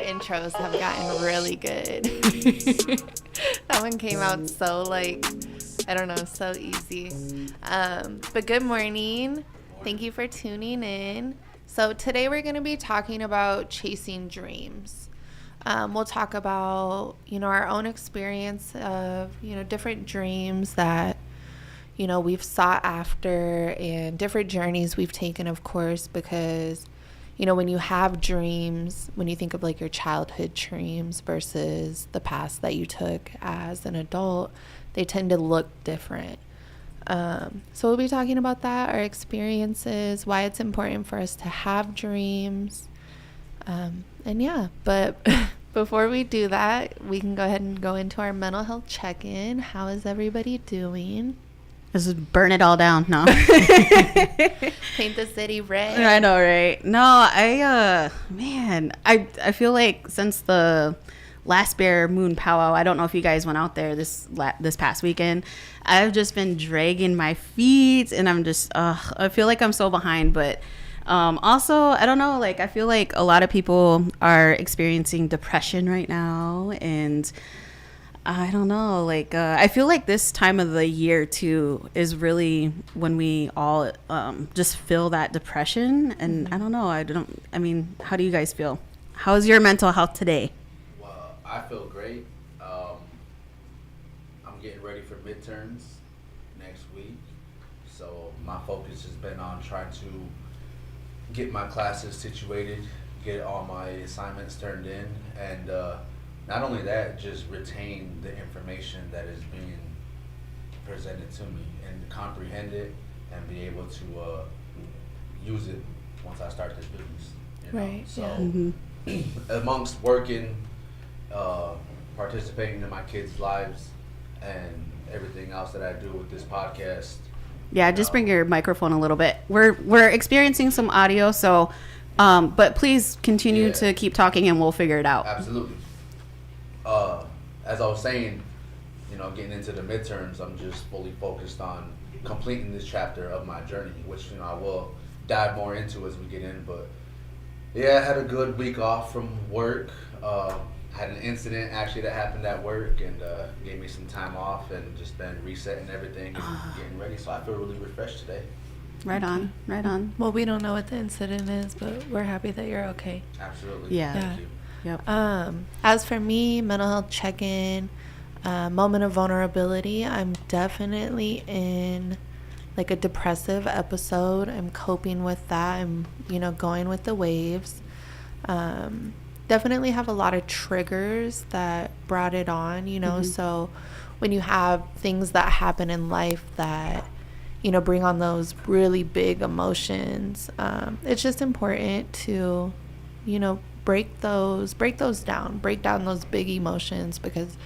intros have gotten really good. That one came out so I don't know, so easy. But good morning. Thank you for tuning in. So today we're going to be talking about chasing dreams. We'll talk about, our own experience of, different dreams that, we've sought after, and different journeys we've taken, of course, because, when you have dreams, when you think of your childhood dreams versus the past that you took as an adult, they tend to look different. So we'll be talking about that, our experiences, why it's important for us to have dreams. But before we do that, we can go ahead and go into our mental health check-in. How is everybody doing? Just burn it all down. No. Paint the city red. I know, right? No, I feel like since the last Bear Moon powwow, I don't know if you guys went out there this past weekend. I've just been dragging my feet, and I'm just, I feel like I'm so behind. But also, I don't know, I feel like a lot of people are experiencing depression right now, and I don't know, I feel like this time of the year too is really when we all just feel that depression. And I don't know, how do you guys feel? How's your mental health today? Well, I feel great. I'm getting ready for midterms next week, so my focus has been on trying to get my classes situated, get all my assignments turned in, and not only that, just retain the information that is being presented to me and comprehend it and be able to use it once I start this business. Right. So amongst working, participating in my kids' lives, and everything else that I do with this podcast. Yeah, just bring your microphone a little bit. We're experiencing some audio, so but please continue to keep talking and we'll figure it out. Absolutely. As I was saying, getting into the midterms, I'm just fully focused on completing this chapter of my journey, which, I will dive more into as we get in. But yeah, I had a good week off from work. Had an incident actually that happened at work, and gave me some time off, and just been resetting everything and getting ready. So I feel really refreshed today. Right on. Well, we don't know what the incident is, but we're happy that you're okay. Absolutely. Yeah. Thank you. Yep. As for me, mental health check-in, moment of vulnerability, I'm definitely in a depressive episode. I'm coping with that. I'm, going with the waves. Definitely have a lot of triggers that brought it on, so when you have things that happen in life that, bring on those really big emotions, it's just important to, break down those big emotions, because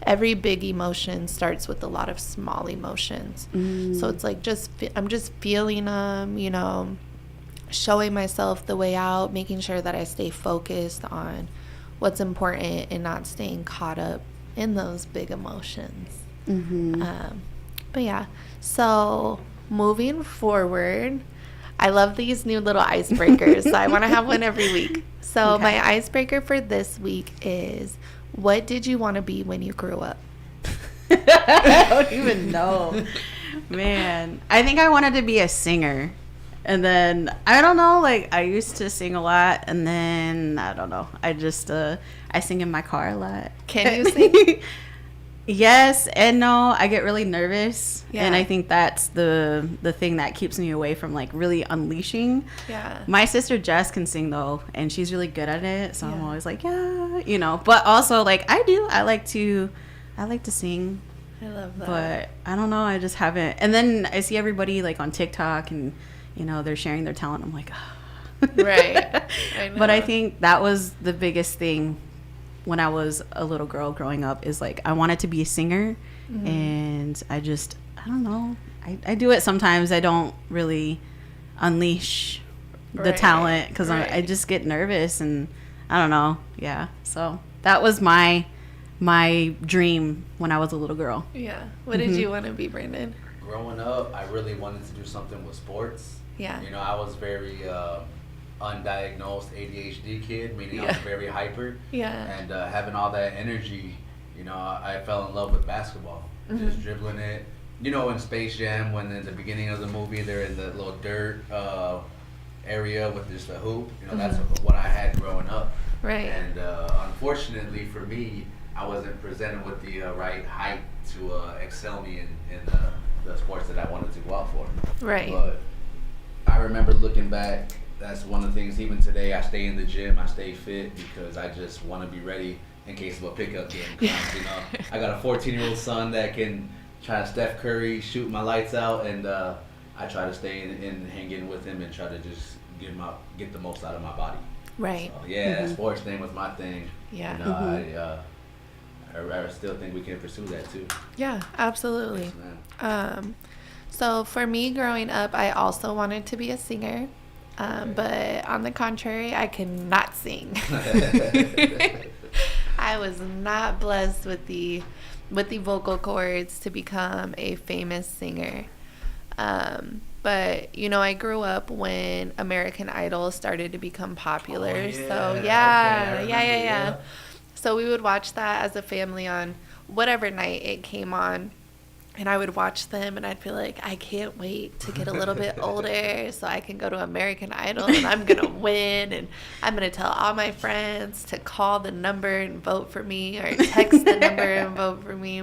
every big emotion starts with a lot of small emotions. So it's I'm just feeling them, showing myself the way out, making sure that I stay focused on what's important and not staying caught up in those big emotions. But yeah, so moving forward, I love these new little icebreakers. So I want to have one every week. So my icebreaker for this week is, what did you want to be when you grew up? I don't even know. Man, I think I wanted to be a singer. And then, I don't know, I used to sing a lot. And then, I don't know. I just, I sing in my car a lot. Can you sing? Yes and no. I get really nervous. Yeah. And I think that's the thing that keeps me away from, really unleashing. Yeah. My sister Jess can sing, though. And she's really good at it. So I'm always But also, I like to sing. I love that. But I don't know. I just haven't. And then I see everybody, on TikTok and... they're sharing their talent. I'm like, oh. Right. I know. But I think that was the biggest thing when I was a little girl growing up, is I wanted to be a singer. And I don't know. I do it sometimes. I don't really unleash the talent, because I just get nervous, and I don't know. Yeah. So that was my dream when I was a little girl. Yeah. What did you want to be, Brandon? Growing up, I really wanted to do something with sports. Yeah. I was very undiagnosed ADHD kid, meaning I was very hyper. Yeah. And having all that energy, I fell in love with basketball. Just dribbling it. In Space Jam, when in the beginning of the movie they're in the little dirt area with just a hoop, that's what I had growing up. Right. And unfortunately for me, I wasn't presented with the right height to excel me in the sports that I wanted to go out for. Right. But I remember looking back, that's one of the things, even today, I stay in the gym, I stay fit because I just want to be ready in case of a pickup game comes, I got a 14-year-old son that can try to Steph Curry, shoot my lights out, and I try to stay in hang in with him and try to just get the most out of my body. Right. So, that sports thing was my thing. Yeah. I still think we can pursue that too. Yeah, absolutely. Yes, so for me growing up, I also wanted to be a singer. But on the contrary, I cannot sing. I was not blessed with the vocal cords to become a famous singer. But I grew up when American Idol started to become popular. Oh, yeah. So Okay, yeah. So we would watch that as a family on whatever night it came on. And I would watch them and I'd be like, I can't wait to get a little bit older so I can go to American Idol and I'm going to win. And I'm going to tell all my friends to call the number and vote for me or text the number and vote for me.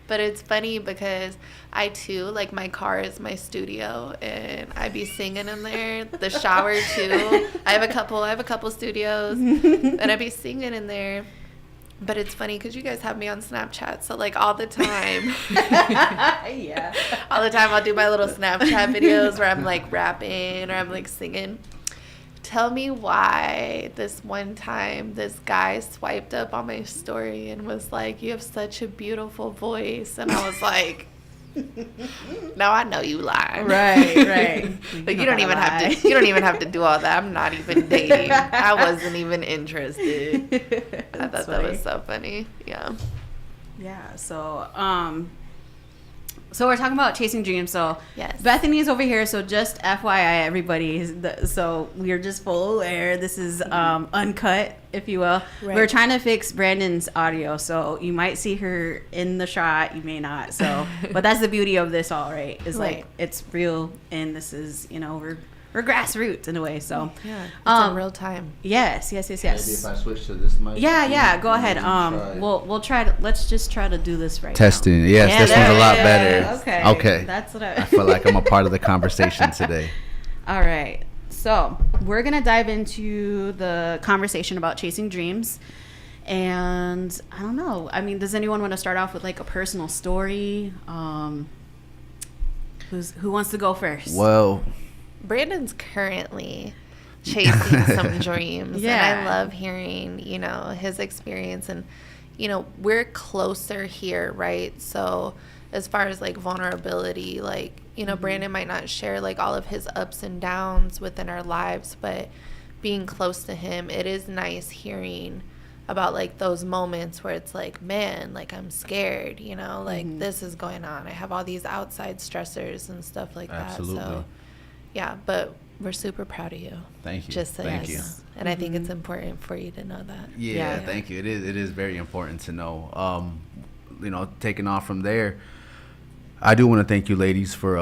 But it's funny because I too, like my car is my studio and I be singing in there. The shower too. I have a couple studios and I be singing in there. But it's funny because you guys have me on Snapchat, so like all the time, yeah, all the time I'll do my little Snapchat videos where I'm like rapping or I'm like singing. Tell me why this one time this guy swiped up on my story and was like, "You have such a beautiful voice," and I was like, "No, I know you lying." Right. Like you don't even have to do all that. I'm not even dating. I wasn't even interested. I thought that was so funny. Yeah. So we're talking about chasing dreams. So yes. Bethany's over here. So just FYI, everybody. So we're just full aware. This is uncut, if you will. Right. We're trying to fix Brandon's audio, so you might see her in the shot. You may not. So, but that's the beauty of this, all right. Is like it's real, and this is we're grassroots in a way. So yeah, it's in real time. Yes. Maybe if I switch to this mic. Yeah. Go ahead. We'll try to. Let's just try to do this right Testing. now. Yes, this one's a lot better. Okay. That's what I feel like I'm a part of the conversation today. All right. So we're gonna dive into the conversation about chasing dreams. And I don't know. I mean, does anyone want to start off with like a personal story? Who wants to go first? Well, Brandon's currently chasing some dreams. Yeah. And I love hearing, his experience. And, we're closer here, right? So as far as like vulnerability, like, Brandon might not share like all of his ups and downs within our lives, but being close to him, it is nice hearing about like those moments where it's like, man, like I'm scared, like this is going on. I have all these outside stressors and stuff like Absolutely. that. So yeah, but we're super proud of you. Thank you. Just so Thank you. And I think it's important for you to know that. Yeah, thank you. It is very important to know. Taking off from there, I do want to thank you ladies for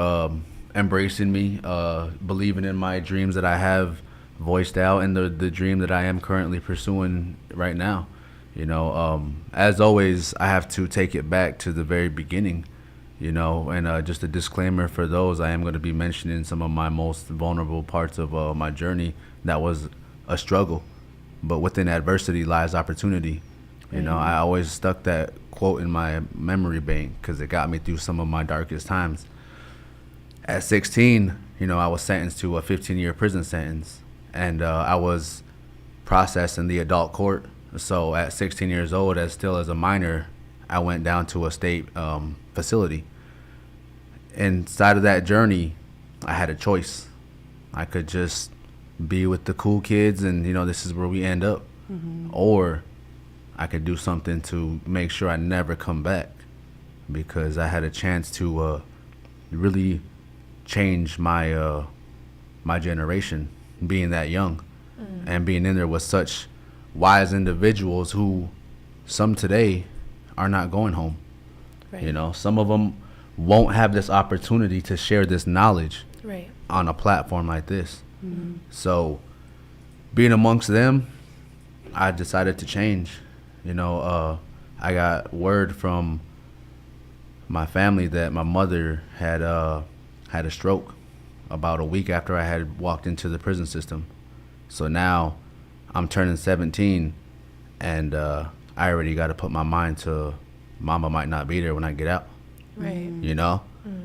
embracing me, believing in my dreams that I have voiced out and the dream that I am currently pursuing right now. As always, I have to take it back to the very beginning. And just a disclaimer for those, I am going to be mentioning some of my most vulnerable parts of my journey. That was a struggle, but within adversity lies opportunity. I always stuck that quote in my memory bank because it got me through some of my darkest times. At 16, I was sentenced to a 15-year prison sentence, and I was processed in the adult court. So at 16 years old, as a minor, I went down to a state facility. Inside of that journey, I had a choice. I could just be with the cool kids and, this is where we end up. Or I could do something to make sure I never come back, because I had a chance to really change my my generation being that young. and being in there with such wise individuals who some today are not going home. Right. You know, some of them won't have this opportunity to share this knowledge on a platform like this. So being amongst them, I decided to change. You know, I got word from my family that my mother had a stroke about a week after I had walked into the prison system. So now I'm turning 17, and I already got to put my mind to mama might not be there when I get out. Right. You know?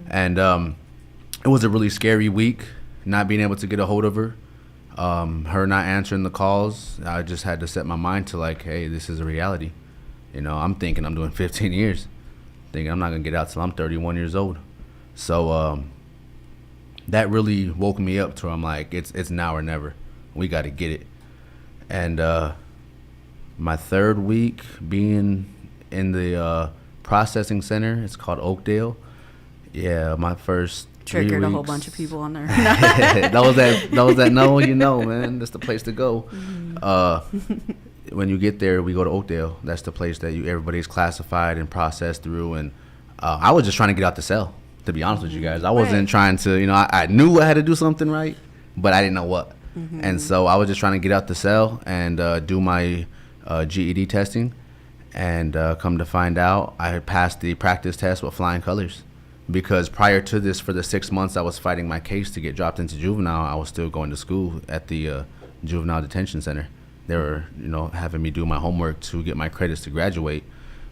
And it was a really scary week, not being able to get a hold of her. Her not answering the calls. I just had to set my mind to like, hey, this is a reality. You know, I'm thinking I'm doing 15 years. Thinking I'm not going to get out till I'm 31 years old. So that really woke me up to where I'm like, it's now or never. We got to get it. And my third week being in the processing center, it's called Oakdale. Yeah, my first triggered a whole bunch of people on there. those that know, you know, man, that's the place to go. When you get there, we go to Oakdale. That's the place that everybody's classified and processed through. And I was just trying to get out the cell, to be honest with you guys. I wasn't trying to, you know, I knew I had to do something right, but I didn't know what. And so I was just trying to get out the cell and do my GED testing. And come to find out, I had passed the practice test with flying colors. Because prior to this, for the 6 months I was fighting my case to get dropped into juvenile, I was still going to school at the juvenile detention center. They were, you know, having me do my homework to get my credits to graduate.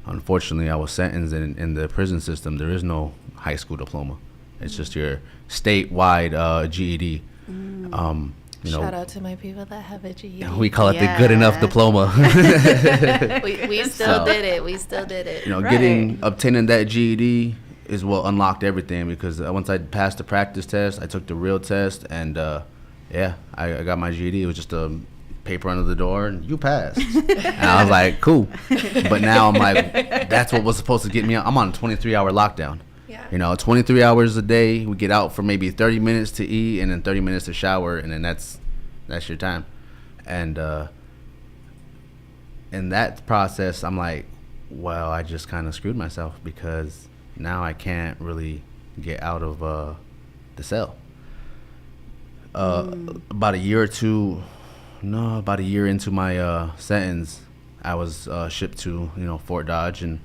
Unfortunately, I was sentenced in the prison system. There is no high school diploma. It's just your statewide GED. You know, shout out to my people that have a GED. We call it the good enough diploma. we still did it. We still did it. You know, obtaining that GED is what unlocked everything, because once I passed the practice test, I took the real test, and I got my GED. It was just a paper under the door, and you passed. And I was like, cool. But now I'm like, that's what was supposed to get me out. I'm on a 23-hour lockdown. Yeah. You know, 23 hours a day. We get out for maybe 30 minutes to eat, and then 30 minutes to shower, and then that's your time. And in that process, I'm like, well, I just kind of screwed myself, because now I can't really get out of the cell. About a year into my sentence, I was shipped to, you know, Fort Dodge, and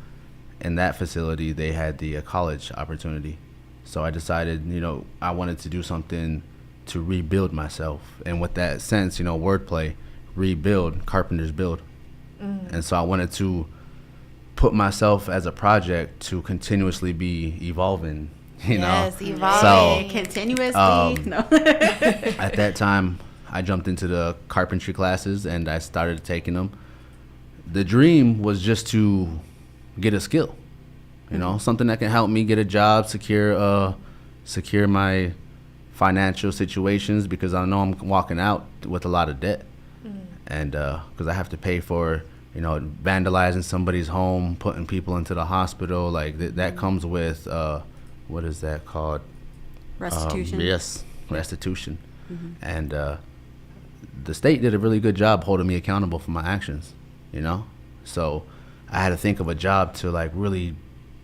in that facility they had the college opportunity. So I decided, you know, I wanted to do something to rebuild myself, and with that sense, you know, wordplay, rebuild, carpenters build. And so I wanted to put myself as a project to continuously be evolving, you know. Evolving. So continuously. No. At that time, I jumped into the carpentry classes, and I started taking them. The dream was just to get a skill, you know, something that can help me get a job, secure my financial situations, because I know I'm walking out with a lot of debt, and because I have to pay for, you know, vandalizing somebody's home, putting people into the hospital, like that comes with what is that called? Restitution. Yes, restitution. And the state did a really good job holding me accountable for my actions, you know. So I had to think of a job to like really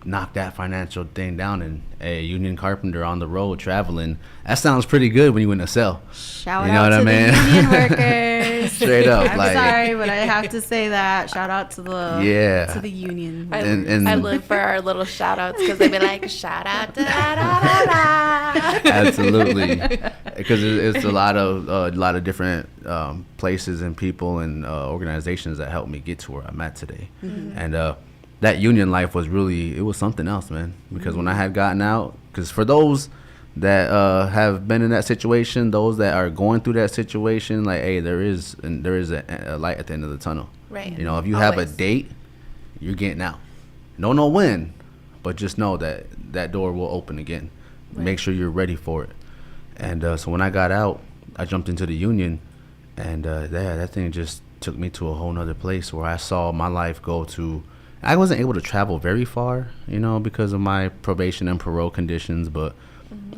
knock that financial thing down. And a union carpenter on the road traveling, that sounds pretty good when you in a cell. Shout out to the union workers. Straight up. I'm sorry, but I have to say that. Shout out to the union. I look for our little shout outs, because they'd be like, shout out to da. Absolutely. Because it's a lot of different places and people and organizations that helped me get to where I'm at today. And that union life was something else, man. Because when I had gotten out, because for those that have been in that situation, those that are going through that situation, like, hey, there is a light at the end of the tunnel. Right. You know, if you have a date, you're getting out. Don't know when, but just know that door will open again. Right. Make sure you're ready for it. And so when I got out, I jumped into the union, and that thing just took me to a whole nother place where I saw my life go to. I wasn't able to travel very far, you know, because of my probation and parole conditions, but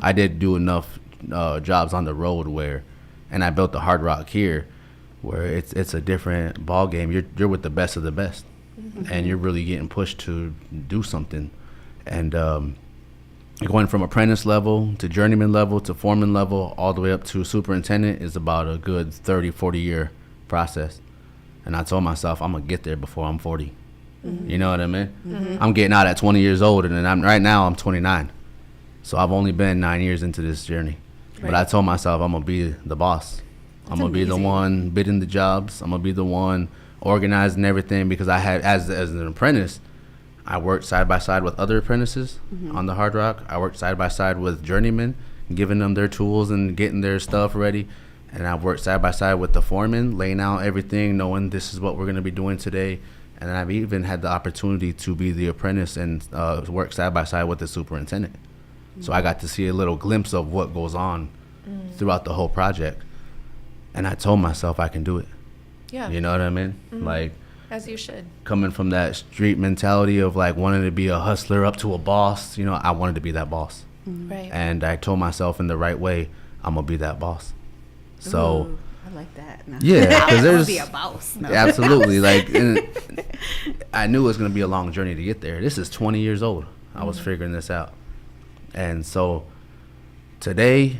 I did do enough jobs on the road and I built the Hard Rock here, where it's a different ball game. You're with the best of the best, and you're really getting pushed to do something. And going from apprentice level to journeyman level to foreman level all the way up to superintendent is about a good 30-40 year process. And I told myself I'm gonna get there before I'm 40. You know what I mean? I'm getting out at 20 years old, and then I'm 29. So I've only been 9 years into this journey. Right. But I told myself I'm gonna be the boss. I'm gonna be the one bidding the jobs. I'm gonna be the one organizing everything, because I had, as an apprentice, I worked side by side with other apprentices on the Hard Rock. I worked side by side with journeymen, giving them their tools and getting their stuff ready. And I worked side by side with the foreman, laying out everything, knowing this is what we're gonna be doing today. And I've even had the opportunity to be the apprentice and work side by side with the superintendent. So I got to see a little glimpse of what goes on throughout the whole project. And I told myself I can do it. Yeah. You know what I mean? Like, as you should. Coming from that street mentality of like wanting to be a hustler up to a boss, you know, I wanted to be that boss. Right. And I told myself in the right way, I'm gonna be that boss. So Ooh, I like that. No. Yeah, because there's be a boss. No. Absolutely. Like, I knew it was gonna be a long journey to get there. This is 20 years old. I was figuring this out. And so today,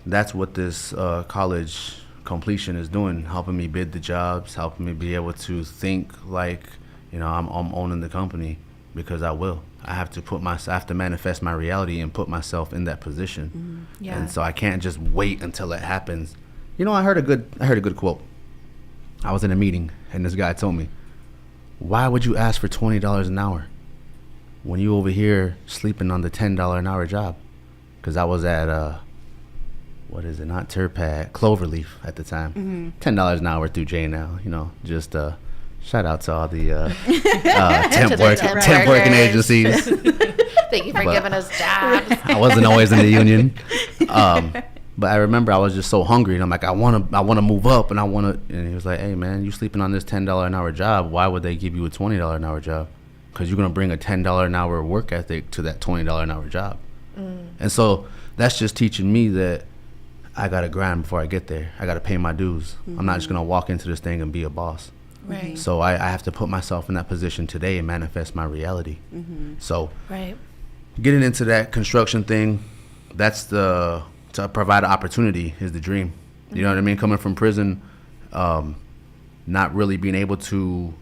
that's what this college completion is doing, helping me bid the jobs, helping me be able to think like, you know, I'm owning the company, because I will. I have to manifest my reality and put myself in that position. Yeah. And so I can't just wait until it happens. You know, I heard a good quote. I was in a meeting and this guy told me, "Why would you ask for $20 an hour when you over here sleeping on the $10 an hour job?" Because I was at not Turpad, Cloverleaf at the time. $10 an hour through J&L. You know, just shout out to all the temp working agencies. Thank you for giving us jobs. I wasn't always in the union. But I remember I was just so hungry, and I'm like, I want to move up, and and he was like, "Hey man, you sleeping on this $10 an hour job, why would they give you a $20 an hour job? Because you're going to bring a $10 an hour work ethic to that $20 an hour job." And so that's just teaching me that I got to grind before I get there. I got to pay my dues. I'm not just going to walk into this thing and be a boss. Right. So I have to put myself in that position today and manifest my reality. So getting into that construction thing, that's to provide an opportunity is the dream. You know what I mean? Coming from prison, not really being able to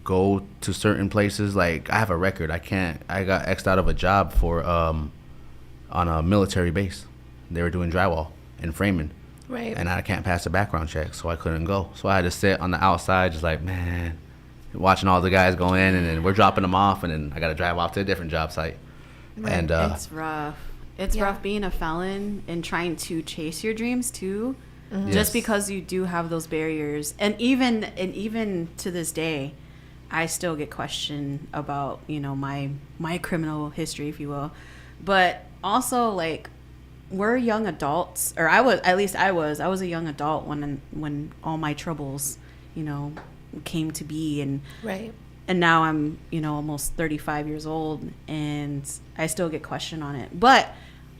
go to certain places. Like, I have a record. I got X'd out of a job for on a military base. They were doing drywall and framing. Right. And I can't pass a background check, so I couldn't go. So I had to sit on the outside just like, man, watching all the guys go in, and then we're dropping them off, and then I got to drive off to a different job site. Right. And it's rough. It's rough being a felon and trying to chase your dreams too, just because you do have those barriers. And even to this day, I still get questioned about, you know, my criminal history, if you will. But also, like, we're young adults, or I was a young adult when all my troubles, you know, came to be, and now I'm, you know, almost 35 years old, and I still get questioned on it. But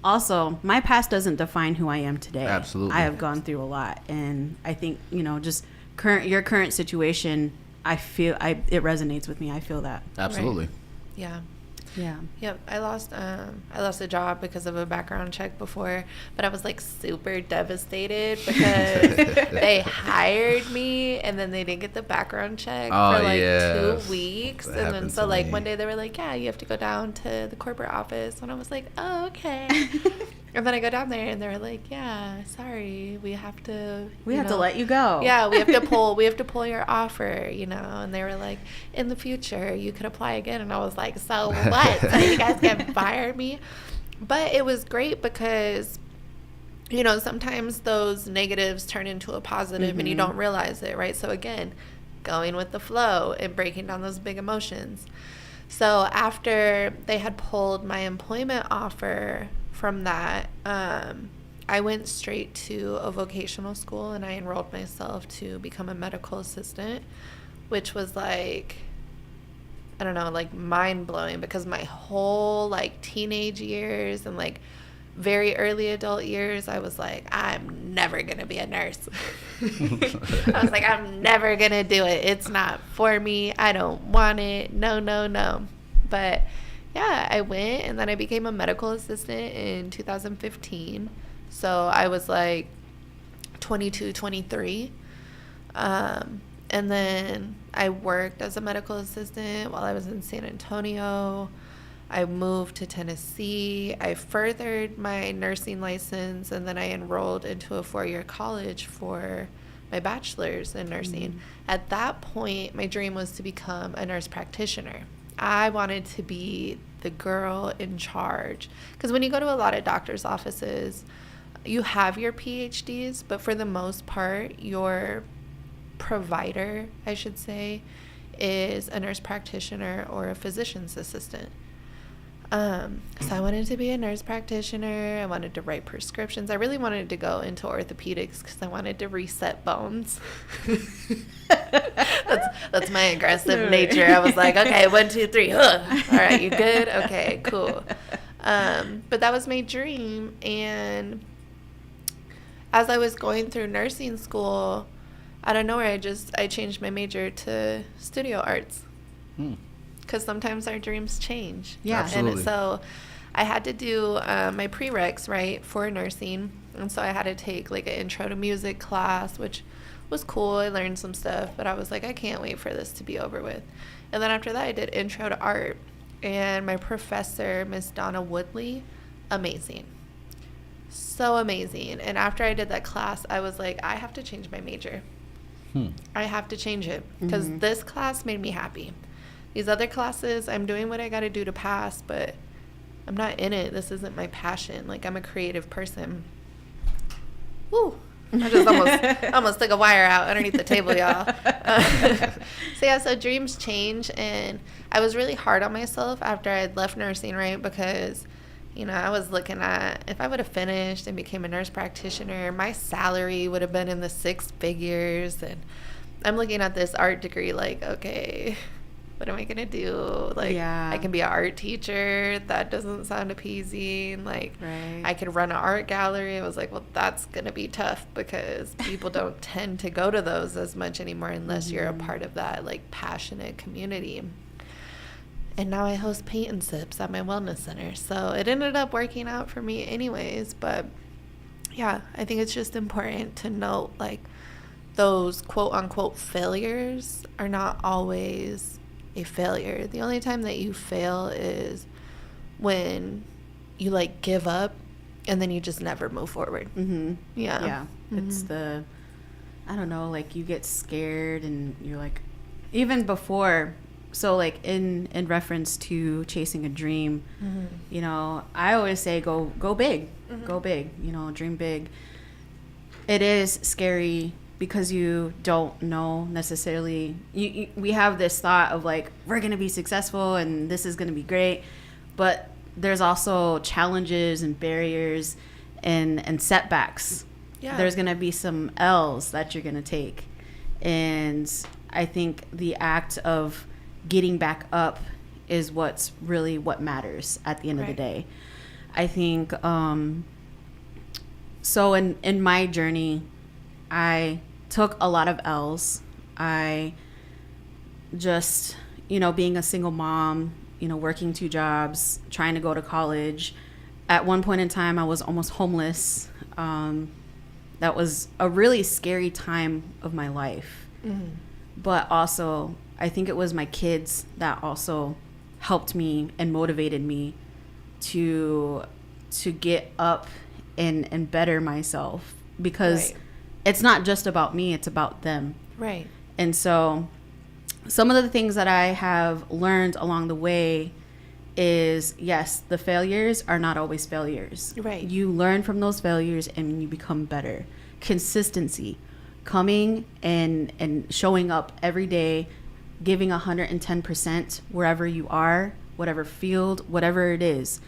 also, my past doesn't define who I am today. Absolutely. I have gone through a lot, and I think, you know, just your current situation, I feel it resonates with me. I feel that. Absolutely. Right. Yeah. Yeah. Yep. I lost a job because of a background check before, but I was like super devastated because they hired me and then they didn't get the background check for like 2 weeks. That and then so like me. one day they were like, "Yeah, you have to go down to the corporate office." And I was like, "Oh, okay." And then I go down there and they're like, "Yeah, sorry, we have to let you go." Yeah, we have to pull your offer, you know. And they were like, "In the future, you could apply again." And I was like, "So what? So you guys can fire me?" But it was great because, you know, sometimes those negatives turn into a positive and you don't realize it, right? So again, going with the flow and breaking down those big emotions. So after they had pulled my employment offer from that, I went straight to a vocational school and I enrolled myself to become a medical assistant, which was like, I don't know, like mind blowing, because my whole like teenage years and like very early adult years, I was like, I'm never going to be a nurse. I was like, I'm never going to do it. It's not for me. I don't want it. No. But yeah, I went, and then I became a medical assistant in 2015. So I was like 22, 23. And then I worked as a medical assistant while I was in San Antonio. I moved to Tennessee. I furthered my nursing license, and then I enrolled into a 4-year college for my bachelor's in nursing. At that point, my dream was to become a nurse practitioner. I wanted to be the girl in charge. Because when you go to a lot of doctor's offices, you have your PhDs, but for the most part, your provider, I should say, is a nurse practitioner or a physician's assistant. So I wanted to be a nurse practitioner. I wanted to write prescriptions. I really wanted to go into orthopedics because I wanted to reset bones. That's my aggressive nature. I was like, okay, 1, 2, 3. All right, you good? Okay, cool. But that was my dream. And as I was going through nursing school, out of nowhere, I changed my major to studio arts. Because sometimes our dreams change. Yeah. Absolutely. And so I had to do my prereqs, right, for nursing. And so I had to take like an intro to music class, which was cool. I learned some stuff, but I was like, I can't wait for this to be over with. And then after that, I did intro to art. And my professor, Miss Donna Woodley, amazing. So amazing. And after I did that class, I was like, I have to change my major. I have to change it because this class made me happy. These other classes, I'm doing what I got to do to pass, but I'm not in it. This isn't my passion. Like, I'm a creative person. Woo. I just almost took a wire out underneath the table, y'all. So dreams change, and I was really hard on myself after I had left nursing, right? Because, I was looking at, if I would have finished and became a nurse practitioner, my salary would have been in the 6 figures, and I'm looking at this art degree like, okay, what am I going to do? Like, I can be an art teacher. That doesn't sound appeasing. Like, I could run an art gallery. I was like, well, that's going to be tough because people don't tend to go to those as much anymore unless you're a part of that, like, passionate community. And now I host paint and sips at my wellness center. So it ended up working out for me anyways. But, yeah, I think it's just important to note, like, those quote-unquote failures are not always a failure. The only time that you fail is when you like give up and then you just never move forward. It's the, I don't know, like you get scared and you're like, even before, so like in reference to chasing a dream, I always say go big. Go big, dream big. It is scary because you don't know necessarily. We have this thought of like, we're going to be successful and this is going to be great. But there's also challenges and barriers and setbacks. Yeah. There's going to be some L's that you're going to take. And I think the act of getting back up is what matters at the end of the day. I think, so in my journey, I took a lot of L's. I just, being a single mom, working 2 jobs, trying to go to college. At one point in time, I was almost homeless. That was a really scary time of my life. But also, I think it was my kids that also helped me and motivated me to get up and better myself because it's not just about me, it's about them. Right. And so some of the things that I have learned along the way is, yes, the failures are not always failures. Right. You learn from those failures and you become better. Consistency, coming and showing up every day, giving 110% wherever you are, whatever field, whatever it is.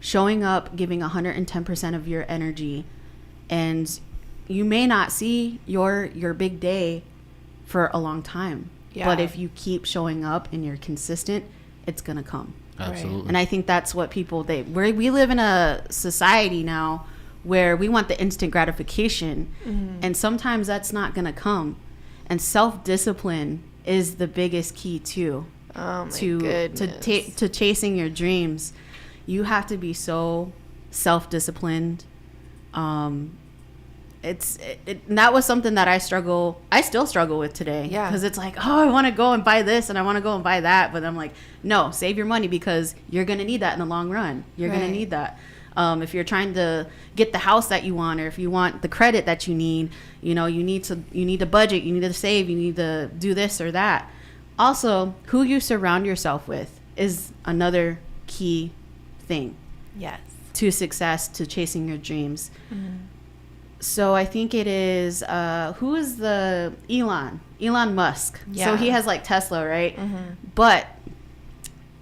Showing up, giving 110% of your energy, and you may not see your big day for a long time. Yeah. But if you keep showing up and you're consistent, it's going to come. Absolutely. And I think that's what people, we live in a society now where we want the instant gratification. And sometimes that's not going to come. And self-discipline is the biggest key too. Oh my to goodness. to chasing your dreams. You have to be so self-disciplined. And that was something that I still struggle with today. Yeah. Because it's like, oh, I want to go and buy this and I want to go and buy that. But I'm like, no, save your money because you're going to need that in the long run. You're going to need that. If you're trying to get the house that you want, or if you want the credit that you need, you need to budget, you need to save, you need to do this or that. Also, who you surround yourself with is another key thing. Yes. To success, to chasing your dreams. So I think it is, who is the Elon Musk. Yeah. So he has like Tesla, right? But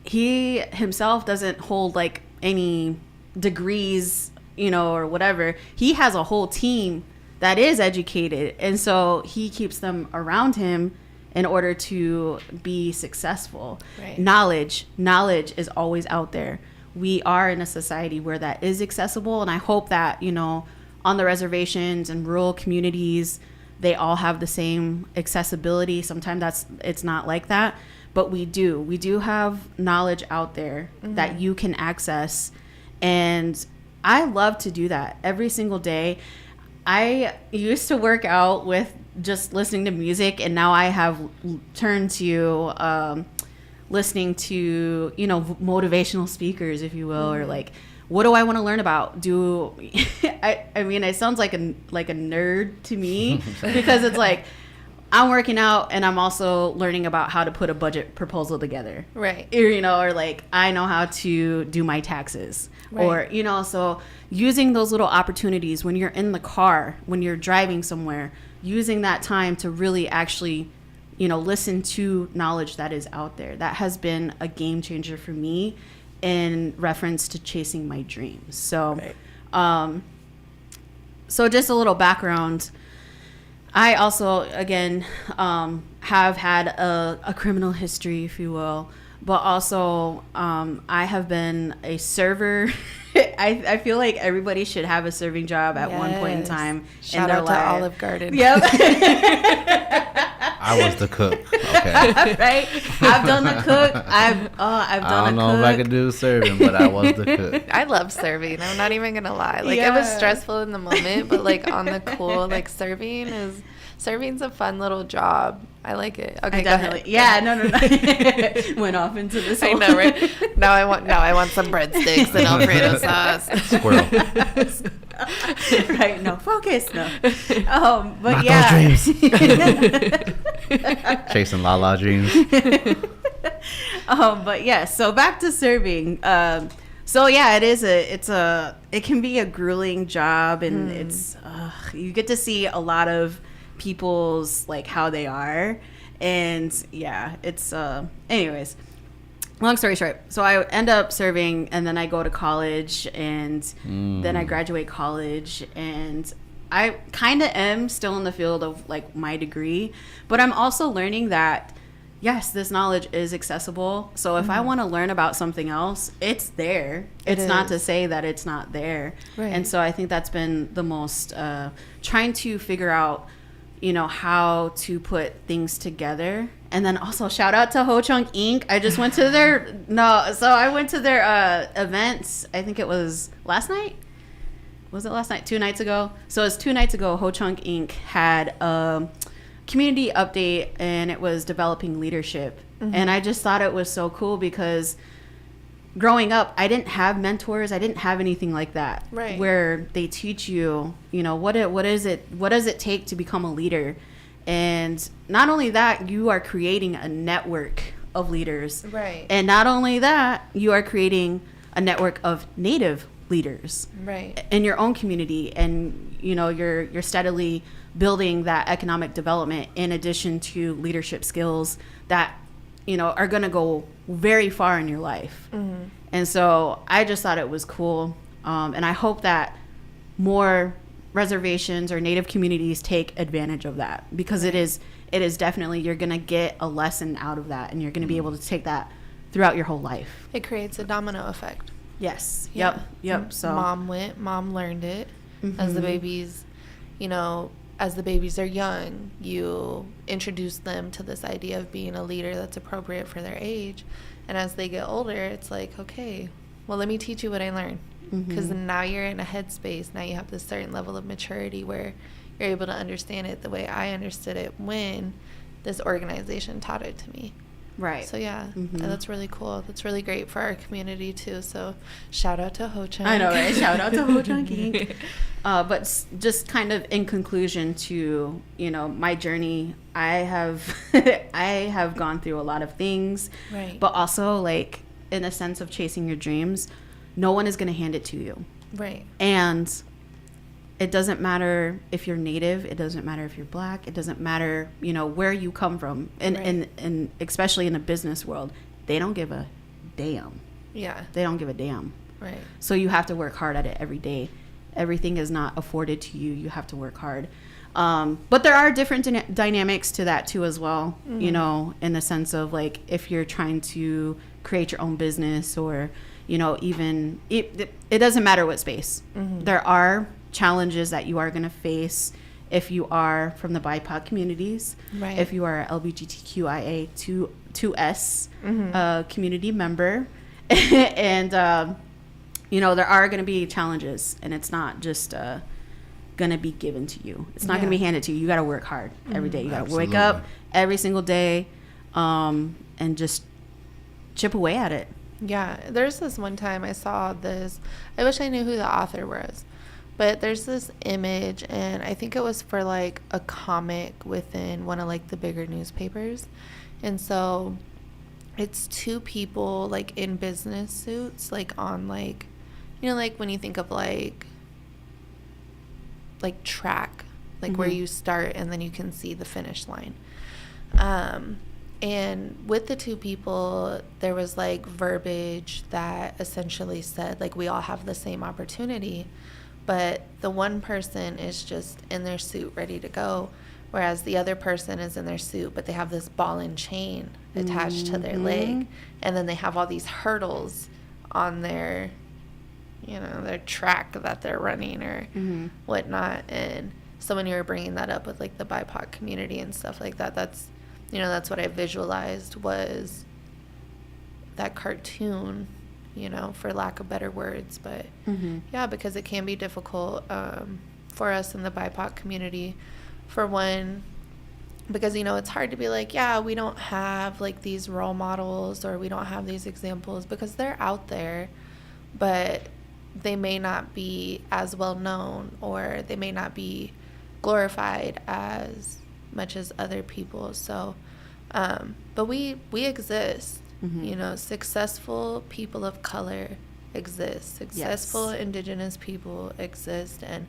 he himself doesn't hold like any degrees, or whatever. He has a whole team that is educated. And so he keeps them around him in order to be successful. Right. Knowledge is always out there. We are in a society where that is accessible. And I hope that, on the reservations and rural communities, they all have the same accessibility. Sometimes it's not like that, but we do have knowledge out there that you can access. And I love to do that every single day. I used to work out with just listening to music, and now I have turned to listening to, motivational speakers, if you will, or like, what do I want to learn about? I mean, it sounds like a nerd to me because it's like I'm working out and I'm also learning about how to put a budget proposal together. Right. Or like I know how to do my taxes. Right. Or, so using those little opportunities when you're in the car, when you're driving somewhere, using that time to really actually, listen to knowledge that is out there. That has been a game changer for me in reference to chasing my dreams. So, so just a little background. I also, again, have had a criminal history, if you will, but also I have been a server. I feel like everybody should have a serving job at one point in time Shout in their out life. to Olive Garden. Yep. I was the cook. Okay. Right? I've done the cook. I've done I don't know if I could do serving, but I was the cook. I love serving. I'm not even gonna lie. Like it was stressful in the moment, but like on the cool, like serving's a fun little job. I like it. Okay, definitely. Go ahead. Yeah, no. Went off into this. I know, right? Now I want some breadsticks and Alfredo sauce. Squirrel. Right. No, focus. No. But Not yeah. those dreams. Chasing la dreams. But yeah. So back to serving. So yeah, it can be a grueling job, and it's you get to see a lot of people's like how they are, and yeah, it's anyways, long story short, so I end up serving, and then I go to college, and then I graduate college, and I kind of am still in the field of like my degree, but I'm also learning that yes, this knowledge is accessible. So if I want to learn about something else, it's there. It's not to say that it's not there. Right. And so I think that's been the most trying to figure out, how to put things together. And then also shout out to Ho Chunk Inc. I just went to I went to their events. I think it was last night. Was it last night? 2 nights ago. So it was 2 nights ago. Ho Chunk Inc. had a community update, and it was developing leadership. And I just thought it was so cool because growing up, I didn't have mentors. I didn't have anything like that. Right. Where they teach you, what does it take to become a leader? And not only that, you are creating a network of leaders. Right. And not only that, you are creating a network of native leaders. Right. In your own community, and you're steadily building that economic development in addition to leadership skills that are going to go very far in your life. And so I just thought it was cool, and I hope that more reservations or native communities take advantage of that, because it is definitely, you're going to get a lesson out of that, and you're going to be able to take that throughout your whole life. It creates a domino effect. Yes. Yeah. Yep. So mom learned it. As the babies, as the babies are young, you introduce them to this idea of being a leader that's appropriate for their age. And as they get older, it's like, okay, well, let me teach you what I learned. Because now you're in a headspace. Now you have this certain level of maturity where you're able to understand it the way I understood it when this organization taught it to me. Right. So yeah, and that's really cool. That's really great for our community too. So shout out to Ho Chunk. I know, right? Shout out to Ho Chunk Inc. But just kind of in conclusion to my journey, I have gone through a lot of things, right? But also like in a sense of chasing your dreams, no one is going to hand it to you, right? And it doesn't matter if you're Native. It doesn't matter if you're Black. It doesn't matter, where you come from. And especially in the business world, they don't give a damn. Yeah. They don't give a damn. Right. So you have to work hard at it every day. Everything is not afforded to you. You have to work hard. But there are different dynamics to that too as well, in the sense of like if you're trying to create your own business or, even it doesn't matter what space. There are challenges that you are going to face if you are from the BIPOC communities, right? If you are LGBTQIA 2S community member, and there are going to be challenges, and it's not just going to be given to you. It's not going to be handed to you. You got to work hard every day. You got to wake up every single day, and just chip away at it. Yeah, there's this one time I saw this. I wish I knew who the author was. But there's this image, and I think it was for, like, a comic within one of, like, the bigger newspapers. And so it's two people, like, in business suits, like, on, like, like, when you think of, like track, like, where you start and then you can see the finish line. And with the two people, there was, like, verbiage that essentially said, like, we all have the same opportunity. But the one person is just in their suit ready to go, whereas the other person is in their suit, but they have this ball and chain attached to their leg. And then they have all these hurdles on their, their track that they're running or whatnot. And so when you were bringing that up with, like, the BIPOC community and stuff like that, that's, that's what I visualized was that cartoon, for lack of better words. But yeah, because it can be difficult for us in the BIPOC community, for one, because, it's hard to be like, yeah, we don't have, like, these role models or we don't have these examples, because they're out there, but they may not be as well known, or they may not be glorified as much as other people. So, but we exist. Successful people of color exist. Successful Indigenous people exist. And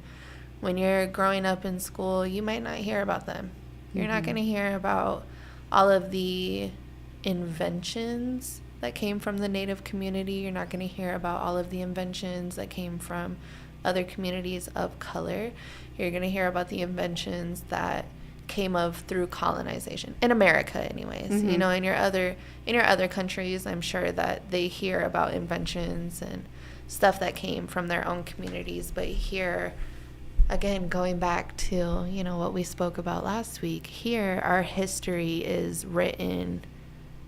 when you're growing up in school, you might not hear about them. You're not going to hear about all of the inventions that came from the Native community. You're not going to hear about all of the inventions that came from other communities of color. You're going to hear about the inventions that came of through colonization in America anyways. In your other countries, I'm sure that they hear about inventions and stuff that came from their own communities. But here, again, going back to what we spoke about last week, here our history is written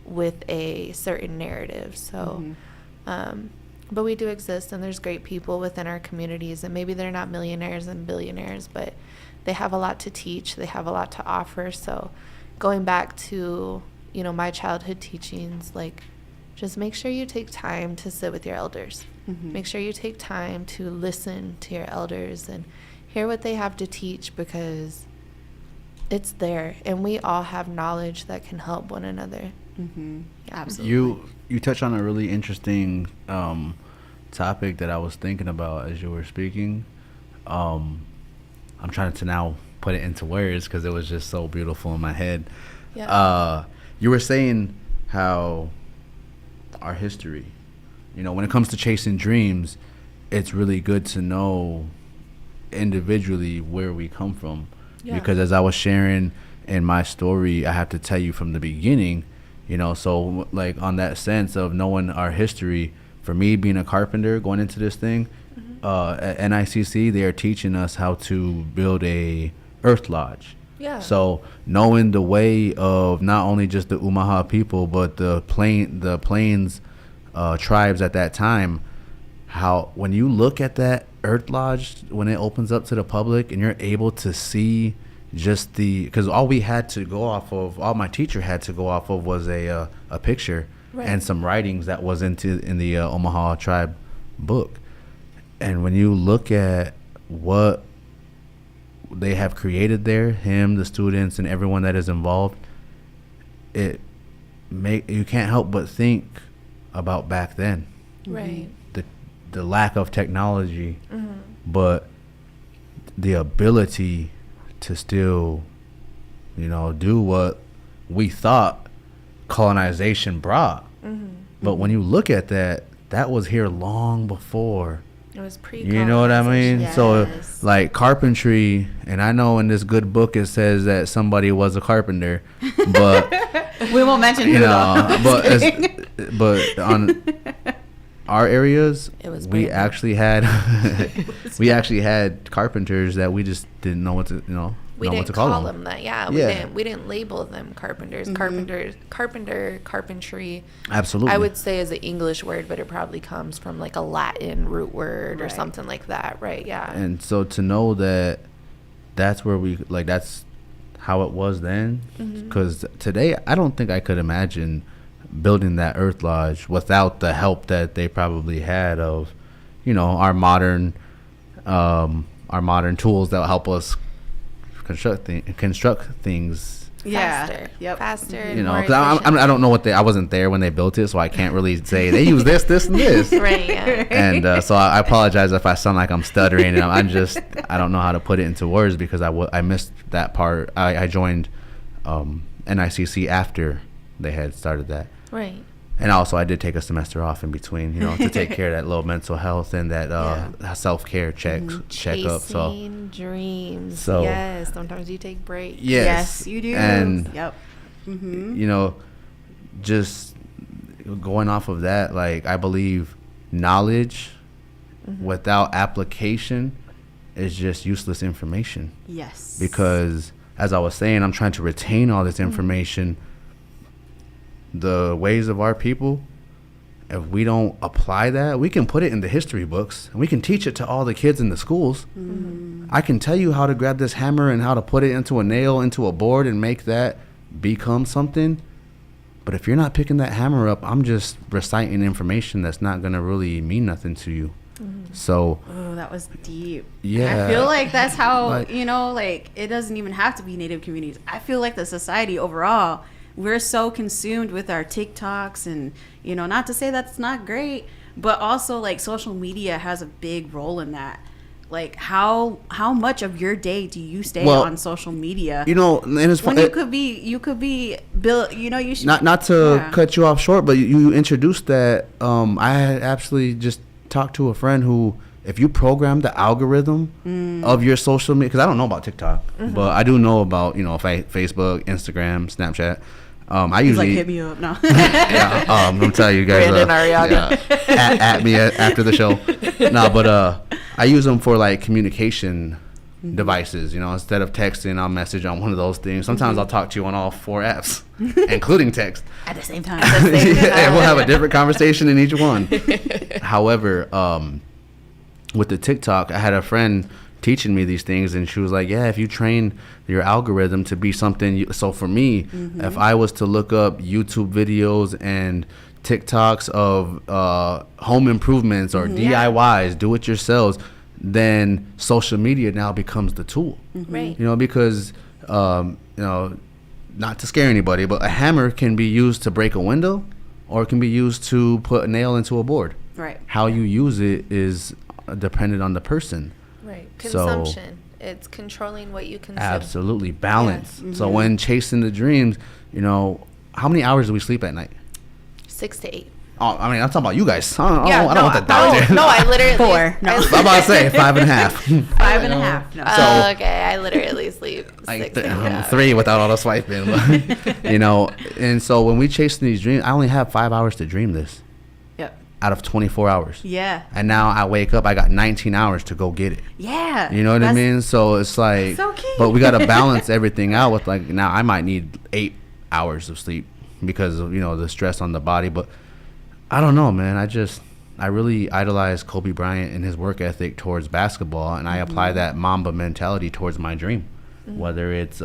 with a certain narrative. So but we do exist, and there's great people within our communities, and maybe they're not millionaires and billionaires, but they have a lot to teach. They have a lot to offer. So going back to, my childhood teachings, like, just make sure you take time to sit with your elders. Make sure you take time to listen to your elders and hear what they have to teach, because it's there, and we all have knowledge that can help one another. Absolutely. You touched on a really interesting topic that I was thinking about as you were speaking. I'm trying to now put it into words because it was just so beautiful in my head. Yeah. You were saying how our history, when it comes to chasing dreams, it's really good to know individually where we come from. Yeah. Because as I was sharing in my story, I have to tell you from the beginning, You know, so like on that sense of knowing our history, for me being a carpenter going into this thing, at NICC, they are teaching us how to build a earth lodge. Yeah. So knowing the way of not only just the Umaha people, but the plains tribes at that time, how when you look at that earth lodge, when it opens up to the public and you're able to see just because all we had to go off of, all my teacher had to go off of was a picture and some writings that was in the Omaha tribe book. And when you look at what they have created there, him, the students, and everyone that is involved, you can't help but think about back then. Right. The lack of technology, but the ability to still, do what we thought colonization brought. But when you look at that was here long before. It was You know what I mean? Yes. So like carpentry, and I know in this good book it says that somebody was a carpenter, but we won't mention who but on our areas, It was we Brandon. actually had carpenters that we just didn't know what to We know what didn't to call call them. them that. Yeah. We didn't label them carpenters. Carpentry. Absolutely. I would say is an English word, but it probably comes from like a Latin root word or Right. something like that. Right. Yeah. And so to know that that's where that's how it was then, because today I don't think I could imagine building that earth lodge without the help that they probably had of our modern tools that will help us construct things. Faster. Yep. Faster. And more because I don't know I wasn't there when they built it, so I can't really say they use this and this. Right. Yeah. And so I apologize if I sound like I'm stuttering, and I don't know how to put it into words because I missed that part. I joined NICC after they had started that. Right. And also I did take a semester off in between, to take care of that little mental health and that self-care checkup. So Chasing dreams. So- yes. Sometimes you take breaks. Yes, you do. And Yep. just going off of that, like I believe knowledge without application is just useless information. Yes. Because as I was saying, I'm trying to retain all this information. The ways of our people, if we don't apply that, we can put it in the history books and we can teach it to all the kids in the schools. I can tell you how to grab this hammer and how to put it into a nail, into a board, and make that become something. But if you're not picking that hammer up, I'm just reciting information that's not going to really mean nothing to you. So, oh, that was deep. Yeah. I feel like that's how, Like- it doesn't even have to be Native communities. I feel like the society overall, we're so consumed with our TikToks and, not to say that's not great, but also like social media has a big role in that. Like how much of your day do you stay on social media? and it's when fun. you could be built, you should Not to cut you off short, but you introduced that. I had actually just talked to a friend who, if you program the algorithm of your social media, because I don't know about TikTok, but I do know about Facebook, Instagram, Snapchat. I He's usually like, hit me up now. yeah. I'm gonna tell you guys. Brandon Arreaga. At me after the show. No, but I use them for like communication devices. Instead of texting, I'll message on one of those things. Sometimes I'll talk to you on all 4 apps, including text. At the same time. And we'll have a different conversation in each one. However, with the TikTok, I had a friend teaching me these things, and she was like, yeah, if you train your algorithm to be something so for me, if I was to look up YouTube videos and TikToks of home improvements or DIYs, do it yourselves, then social media now becomes the tool. Right. Because not to scare anybody, but a hammer can be used to break a window, or it can be used to put a nail into a board. Right. How you use it is dependent on the person. Right. So- Consumption. It's controlling what you consume. Absolutely. Balance. So when chasing the dreams, how many hours do we sleep at night? 6 to 8. Oh, I mean, I'm talking about you guys. I don't want the no, doctor. no, I literally 4. No. I'm about to say 5.5. 5.5. No. Oh, okay. I literally sleep Like 6.5. 3 without all the swiping. But, you know, and so when we chasing these dreams, I only have 5 hours to dream this Yep. out of 24 hours. Yeah. And now I wake up, I got 19 hours to go get it. Yeah. You know what I mean? So it's like, so key. but we got to balance everything out with, like, now I might need 8 hours of sleep because of, you know, the stress on the body. But I don't know, man. I really idolize Kobe Bryant and his work ethic towards basketball, and I apply that Mamba mentality towards my dream, whether it's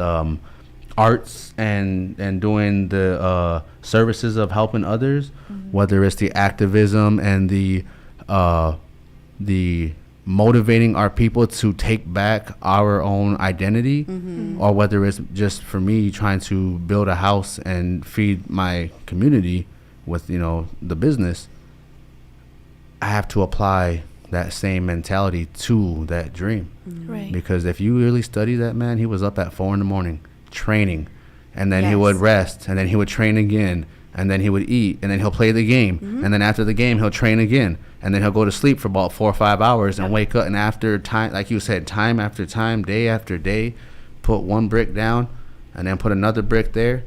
arts and doing the services of helping others, whether it's the activism and the motivating our people to take back our own identity, or whether it's just for me trying to build a house and feed my community with, you know, the business. I have to apply that same mentality to that dream. Right. Because if you really study that man, he was up at 4 a.m. training, and then he Yes. would rest, and then he would train again, and then he would eat, and then he'll play the game, and then after the game he'll train again, and then he'll go to sleep for about 4 or 5 hours and wake up, and after time, like you said, time after time, day after day, put one brick down and then put another brick there.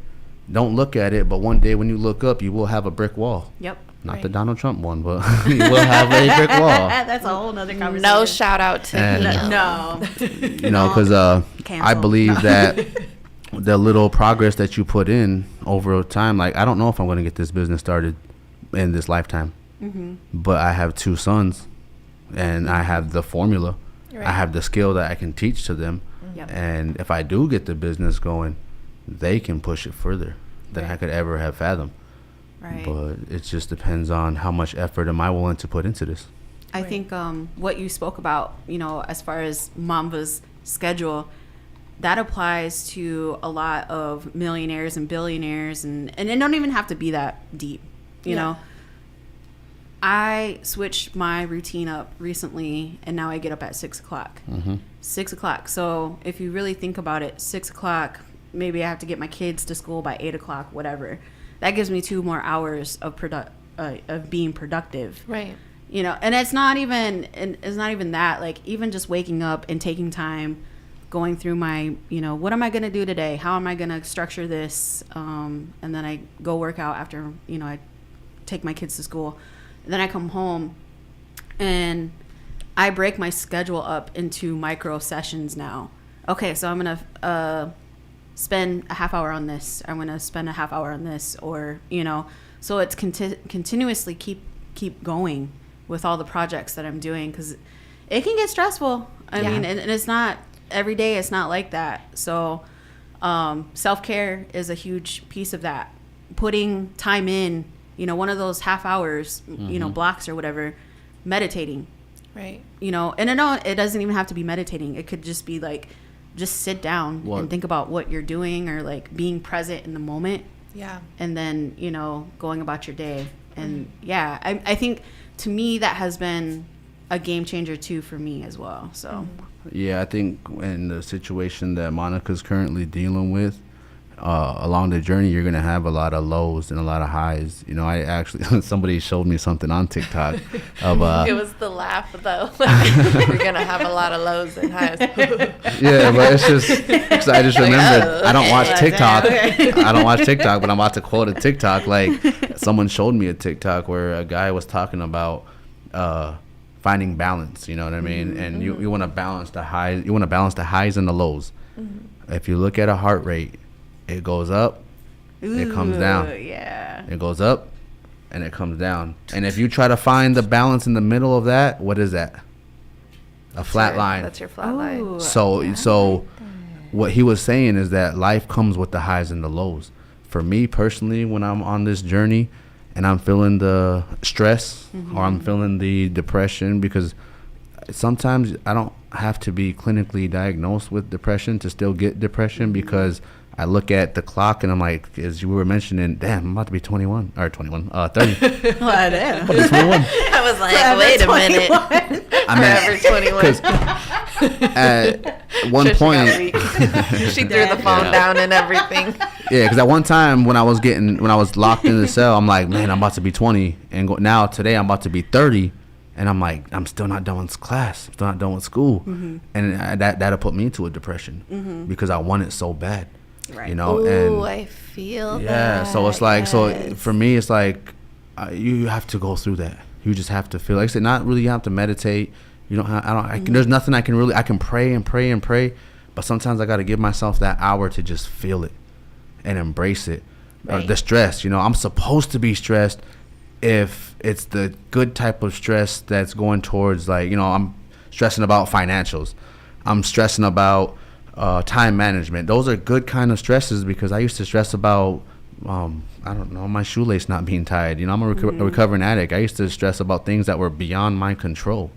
Don't look at it, but one day when you look up, you will have a brick wall. Yep. Not the Right. Donald Trump one, but you will have a brick wall. That's a whole nother conversation. No shout out to And- him. No. You know, because I Cancel. believe No. that the little progress that you put in over time, like, I don't know if I'm going to get this business started in this lifetime, but I have 2 sons, and I have the formula. I Right. have the skill that I can teach to them, Yep. and if I do get the business going, they can push it further than I Right. could ever have fathomed. Right. But it just depends on how much effort am I willing to put into this. I think what you spoke about, you know, as far as Mamba's schedule, that applies to a lot of millionaires and billionaires, and it don't even have to be that deep, you Yeah. know. I switched my routine up recently, and now I get up at 6 o'clock. 6 o'clock. So if you really think about it, 6 o'clock, maybe I have to get my kids to school by 8 o'clock, whatever. That gives me 2 more hours of being productive. Right. You know, and it's not even that, like, even just waking up and taking time, going through my, you know, what am I going to do today? How am I going to structure this? And then I go work out after, you know, I take my kids to school. And then I come home and I break my schedule up into micro sessions now. Okay, so I'm going to spend a half hour on this. I'm going to spend a half hour on this, or, you know, so it's continuously keep going with all the projects that I'm doing, because it can get stressful. I mean, and it's not every day. It's not like that. So self-care is a huge piece of that. Putting time in, you know, one of those half hours, you know, blocks or whatever, meditating, Right. you know, and I know it doesn't even have to be meditating. It could just be like, just sit down and think about what you're doing, or like being present in the moment. Yeah. And then, you know, going about your day. And yeah, I think to me that has been a game changer too for me as well. So Yeah, I think in the situation that Monica's currently dealing with, along the journey, you're going to have a lot of lows and a lot of highs. You know, I actually, somebody showed me something on TikTok of, It was the laugh, though. We're going to have a lot of lows and highs. yeah, but it's just, 'cause I just remembered, I don't watch TikTok. Okay. I don't watch TikTok, but I'm about to quote a TikTok. Like, someone showed me a TikTok where a guy was talking about, finding balance, you know what I mean? And you want to balance the highs, you want to balance the highs and the lows. If you look at a heart rate, it goes up, it comes down. Yeah. It goes up, and it comes down. And if you try to find the balance in the middle of that, what is that? A flat line. That's your flat line. Ooh. So what he was saying is that life comes with the highs and the lows. For me personally, when I'm on this journey and I'm feeling the stress or I'm feeling the depression, because sometimes I don't have to be clinically diagnosed with depression to still get depression, because I look at the clock and I'm like, as you were mentioning, damn, I'm about to be 30. Well, damn. About to be 21. I was like, wait a minute. I Forever 21. because at one Trisha got point, weak. She threw the phone down and everything. Yeah, because at one time when I was locked in the cell, I'm like, man, I'm about to be 20, and now today I'm about to be 30, and I'm like, I'm still not done with class, still not done with school, and that'll put me into a depression because I want it so bad, Right. you know. Ooh, And I feel yeah, that. so it's like, yes. so for me, it's like you have to go through that. You just have to feel, like I said, not really. You have to meditate. You don't. There's nothing I can pray and pray and pray, but sometimes I got to give myself that hour to just feel it and embrace it. Right. The stress, you know, I'm supposed to be stressed if it's the good type of stress that's going towards, like, you know, I'm stressing about financials. I'm stressing about time management. Those are good kind of stresses, because I used to stress about I don't know, my shoelace not being tied. You know, I'm a recovering addict. I used to stress about things that were beyond my control.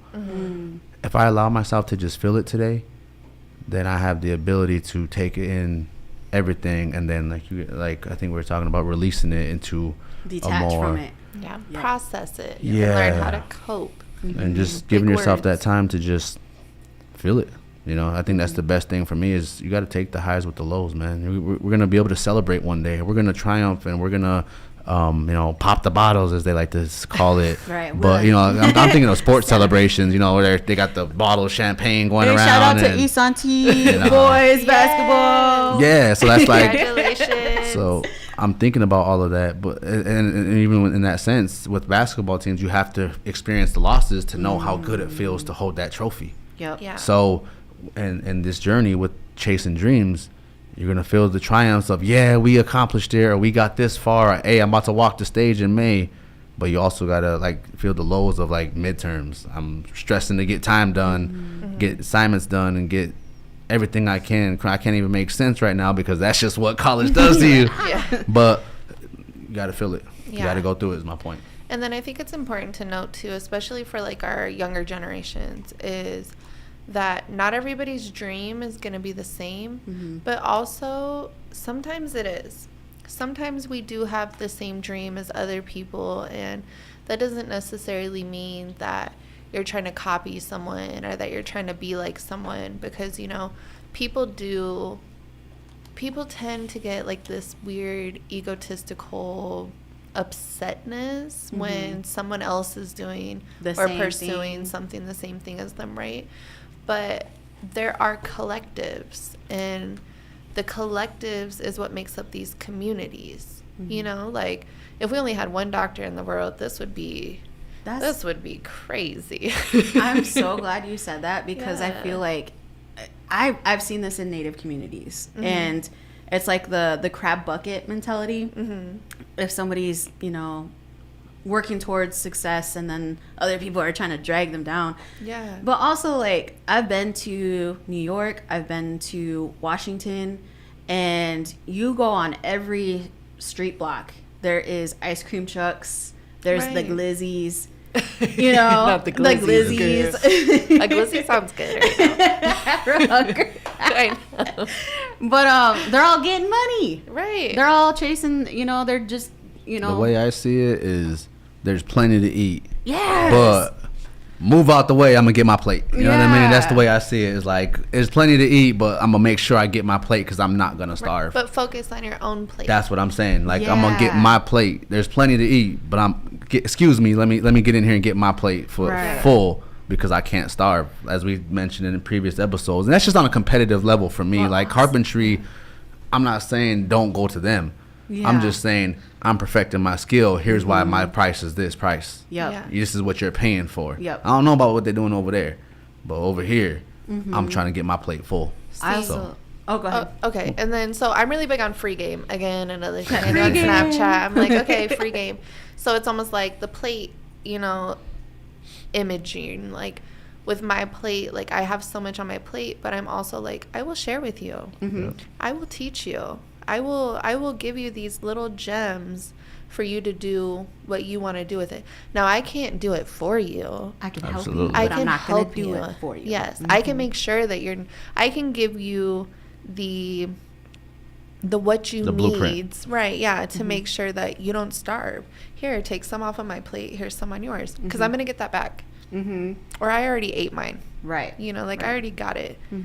If I allow myself to just feel it today, then I have the ability to take in everything, and then like I think we were talking about, releasing it into Detach from it. Yeah, Yeah. process it. Yeah. And learn how to cope. and just giving Big yourself that words. time to just feel it. You know, I think that's the best thing for me, is you got to take the highs with the lows, man. We're going to be able to celebrate one day. We're going to triumph, and we're going to, you know, pop the bottles, as they like to call it. Right. But, you know, I'm thinking of sports celebrations, you know, where they got the bottle of champagne going Hey, around. shout out to and, Isanti you know. boys basketball. Yeah, so that's like, Congratulations. so I'm thinking about all of that. But and even in that sense, with basketball teams, you have to experience the losses to know how good it feels to hold that trophy. Yep. Yeah. So, and this journey with chasing dreams, you're gonna feel the triumphs of, yeah, we accomplished it, or we got this far, or, hey, I'm about to walk the stage in May. But you also gotta like feel the lows of like midterms. I'm stressing to get time done, get assignments done, and get everything I can. I can't even make sense right now because that's just what college does to you. Yeah. But you gotta feel it. You Yeah. gotta go through it. Is my point. And then I think it's important to note too, especially for like our younger generations, is that not everybody's dream is going to be the same, but also sometimes it is. Sometimes we do have the same dream as other people, and that doesn't necessarily mean that you're trying to copy someone or that you're trying to be like someone, because, you know, people tend to get like this weird egotistical upsetness when someone else is doing The or same pursuing thing. something the same thing as them, right? But there are collectives, and the collectives is what makes up these communities. You know, like if we only had one doctor in the world, this would be crazy. I'm so glad you said that, because I Yeah. feel like I've seen this in Native communities, and it's like the crab bucket mentality. If somebody's, you know, working towards success, and then other people are trying to drag them down. Yeah. But also, like, I've been to New York, I've been to Washington, and you go on every street block, there is ice cream trucks, there's the Right. glizzies, you know, Not the the glizzies. glizzies. A glizzy sounds good right now. I know. But they're all getting money. Right. They're all chasing, you know, they're just, you know. The way I see it is, there's plenty to eat. Yes. But move out the way, I'm gonna get my plate. You know what I mean? That's the Yeah. way I see it. It's like, there's plenty to eat, but I'm gonna make sure I get my plate, because I'm not gonna starve. But focus on your own plate. That's what I'm saying. Like, I'm gonna get Yeah. my plate. There's plenty to eat, but excuse me, let me get in here and get my plate Right. full, because I can't starve, as we mentioned in previous episodes. And that's just on a competitive level for me. Well, like carpentry, I'm not saying don't go to them. I'm Yeah. just saying I'm perfecting my skill. Here's why my price is this price. Yep. Yeah. This is what you're paying for. Yep. I don't know about what they're doing over there, but over here, I'm trying to get my plate full. I See, also. Oh, go ahead. Okay, and then so I'm really big on free game. Again, another thing I Free know on game. Snapchat. I'm like, okay, free game. So it's almost like the plate, you know, imaging. Like with my plate, like I have so much on my plate, but I'm also like, I will share with you. I will teach you. I will give you these little gems for you to do what you want to do with it. Now I can't do it for you. I can help you, Absolutely. I but can I'm not going help to do you. it for you. Yes, I can make sure that I can give you the what you The need. blueprint. Right, yeah, to make sure that you don't starve. Here, take some off of my plate. Here's some on yours, because I'm going to get that back. or I already ate mine. Right. You know, like I already got it. I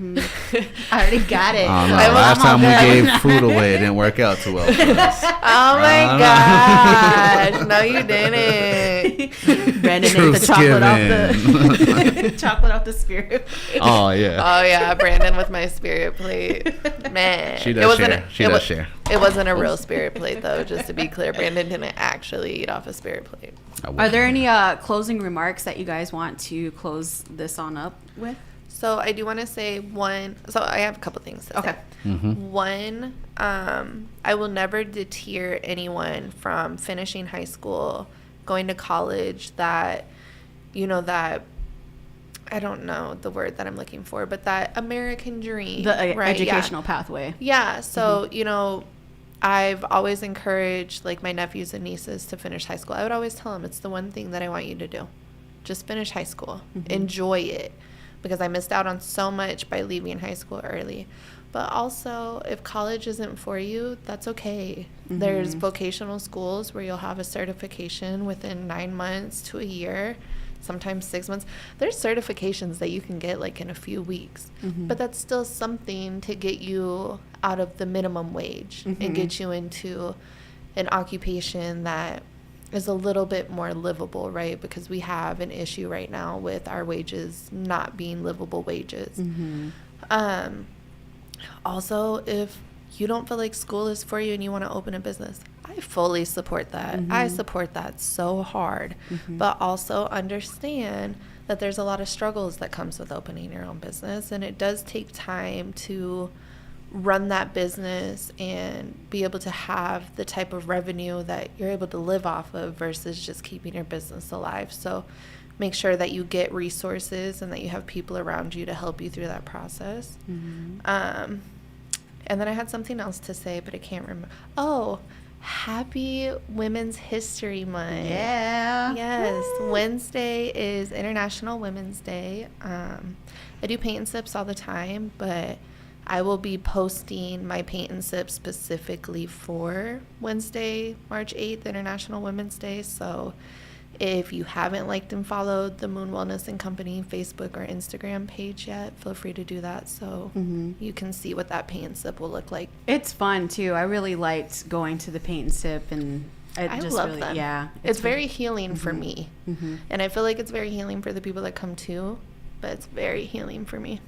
already got it. I don't know. Last time we gave food away, it didn't work out too well for us. Oh my gosh! No, you didn't. Brandon ate the chocolate off the chocolate off the spirit. Oh yeah. Oh yeah, Brandon with my spirit plate. Man, She does share. She does share. It wasn't a real spirit plate though. Just to be clear, Brandon didn't actually eat off a spirit plate. Are there any closing remarks that you guys want to close this on up with? So I do want to say one. So I have a couple things to say. One, I will never deter anyone from finishing high school, going to college. That, you know, that I don't know the word that I'm looking for, but that American dream, the right? educational pathway. Yeah. So you know, I've always encouraged like my nephews and nieces to finish high school. I would always tell them it's the one thing that I want you to do. Just finish high school. Enjoy it. Because I missed out on so much by leaving high school early. But also, if college isn't for you, that's okay. There's vocational schools where you'll have a certification within 9 months to a year, sometimes 6 months. There's certifications that you can get like in a few weeks. But that's still something to get you out of the minimum wage and get you into an occupation that is a little bit more livable, right? Because we have an issue right now with our wages not being livable wages. Also, if you don't feel like school is for you and you want to open a business, I fully support that. I support that so hard. But also understand that there's a lot of struggles that comes with opening your own business, and it does take time to run that business and be able to have the type of revenue that you're able to live off of versus just keeping your business alive. So make sure that you get resources and that you have people around you to help you through that process. And then I had something else to say, but I can't remember. Oh, happy Women's History Month. Yeah. Yes. Wednesday is International Women's Day. I do paint and sips all the time, but I will be posting my paint and sip specifically for Wednesday, March 8th, International Women's Day. So if you haven't liked and followed the Moon Wellness and Company Facebook or Instagram page yet, feel free to do that so you can see what that paint and sip will look like. It's fun too. I really liked going to the paint and sip, and I love really, them. Yeah, it's very healing for me. And I feel like it's very healing for the people that come too, but it's very healing for me.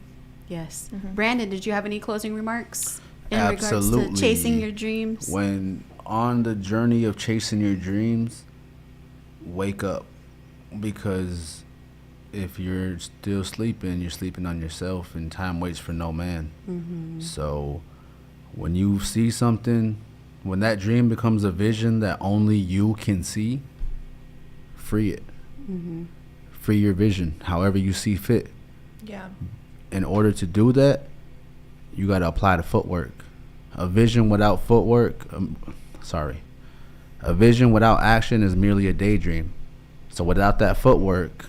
Yes. Brandon, did you have any closing remarks in Absolutely. regards to chasing your dreams? When on the journey of chasing your dreams, wake up, because if you're still sleeping, you're sleeping on yourself, and time waits for no man. So when you see something, when that dream becomes a vision that only you can see, free it. Free your vision however you see fit. Yeah. In order to do that, you got to apply the footwork. A vision without footwork, a vision without action is merely a daydream. So without that footwork,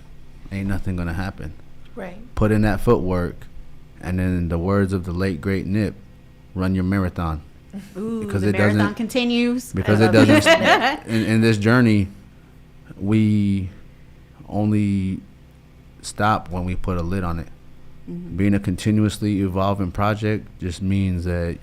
ain't nothing going to happen. Right. Put in that footwork, and then in the words of the late, great Nip, run your marathon. Ooh, because the it marathon doesn't, continues. Because it doesn't, in this journey, we only stop when we put a lid on it. Being a continuously evolving project just means that,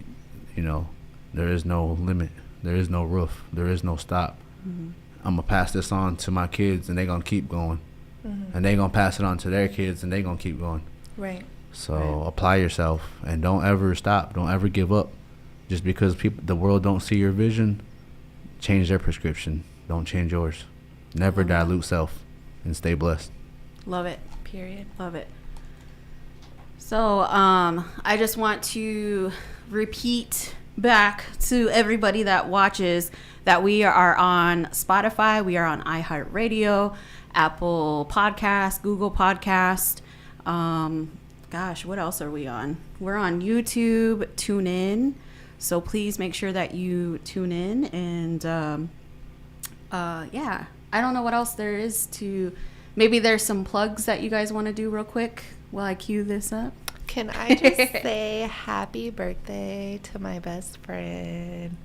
you know, there is no limit. There is no roof. There is no stop. I'm going to pass this on to my kids, and they're going to keep going. And they're going to pass it on to their kids, and they're going to keep going. Right. So apply yourself, and don't ever stop. Don't ever give up. Just because the world don't see your vision, change their prescription. Don't change yours. Never dilute self, and stay blessed. Love it. Period. Love it. So I just want to repeat back to everybody that watches that we are on Spotify, we are on iHeart Radio, Apple Podcast, Google Podcast. Gosh, what else are we on? We're on YouTube. Tune in. So please make sure that you tune in. And yeah, I don't know what else there is to. Maybe there's some plugs that you guys want to do real quick while I cue this up. Can I just say happy birthday to my best friend?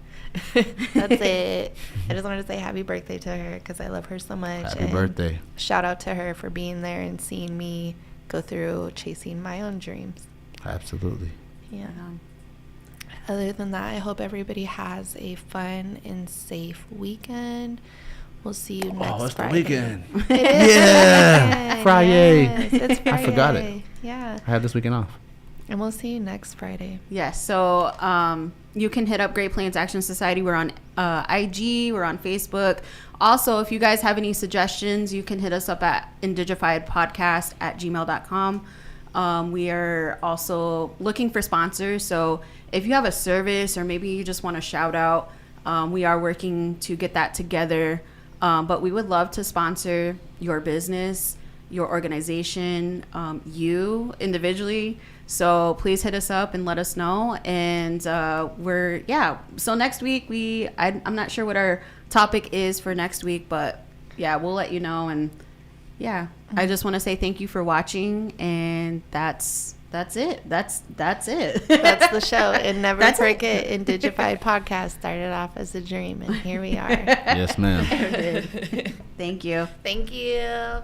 That's it. I just wanted to say happy birthday to her because I love her so much. Happy birthday. Shout out to her for being there and seeing me go through chasing my own dreams. Absolutely. Yeah. Other than that, I hope everybody has a fun and safe weekend. We'll see you next Oh, it's Friday. the weekend. It is Yeah. the weekend. Friday. Yes, it's Friday. I forgot it. Yeah. I had this weekend off. And we'll see you next Friday. Yes. So you can hit up Great Plains Action Society. We're on IG. We're on Facebook. Also, if you guys have any suggestions, you can hit us up at Indigified Podcast at gmail.com. We are also looking for sponsors. So if you have a service or maybe you just want to shout out, we are working to get that together. But we would love to sponsor your business, your organization, you individually. So please hit us up and let us know. And so next week I'm not sure what our topic is for next week, but yeah, we'll let you know. And yeah, I just want to say thank you for watching, and that's it. That's it. That's the show. And never That's forget, Indigified Podcast started off as a dream, and here we are. Yes, ma'am. Thank you. Thank you.